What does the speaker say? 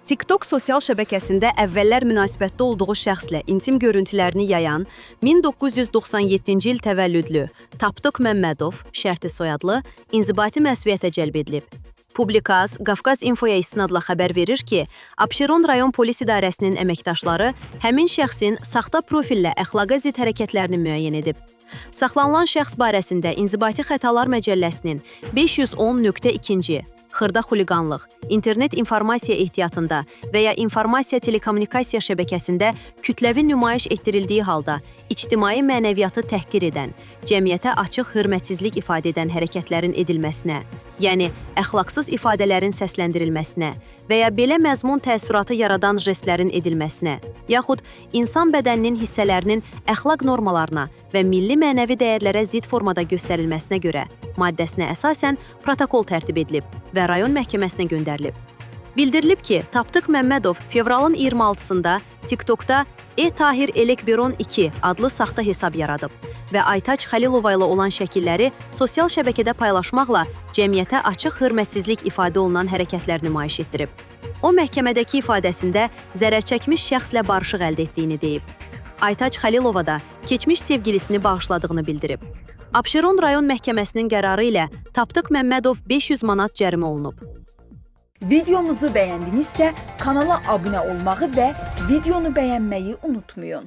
TikTok sosial şəbəkəsində əvvəllər münasibətdə olduğu şəxslə intim görüntülərini yayan 1997-ci il təvəllüdlü Tapdıq Məmmədov, şərti soyadlı, inzibati məsuliyyətə cəlb edilib. Publikaz Qafqaz Infoya istinadla xəbər verir ki, Abşeron rayon polis idarəsinin əməkdaşları həmin şəxsin saxta profillə əxlaqa zid hərəkətlərini müəyyən edib. Saxlanılan şəxs barəsində İnzibati Xətalar Məcəlləsinin 510.2 xırda xuliqanlıq, internet informasiya ehtiyatında və ya informasiya telekommunikasiya şəbəkəsində kütləvi nümayiş etdirildiyi halda ictimai mənəviyyatı təhqir edən, cəmiyyətə açıq hörmətsizlik ifadə edən hərəkətlərin edilməsinə, yəni əxlaqsız ifadələrin səsləndirilməsinə və ya belə məzmun təəssüratı yaradan jestlərin edilməsinə, yaxud insan bədəninin hissələrinin əxlaq normalarına və milli mənəvi dəyərlərə zid formada göstərilməsinə görə maddəsinə əsasən protokol tərtib edilib və rayon məhkəməsinə göndərilib. Bildirilib ki, Tapdıq Məmmədov fevralın 26-sında TikTokda E-Tahir Elekberon 2 adlı saxta hesab yaradıb və Aytaç Xəlilova ilə olan şəkilləri sosial şəbəkədə paylaşmaqla cəmiyyətə açıq hörmətsizlik ifadə olunan hərəkətlər nümayiş etdirib. O, məhkəmədəki ifadəsində zərərçəkmiş şəxslə barışıq əldə etdiyini deyib. Aytaç Xəlilova da keçmiş sevgilisini bağışladığını bildirib. Abşeron rayon məhkəməsinin qərarı ilə Tapdıq Məmmədov 500 manat cərimə olunub. Videomuzu bəyəndinizsə kanala abunə olmağı və videonu bəyənməyi unutmayın.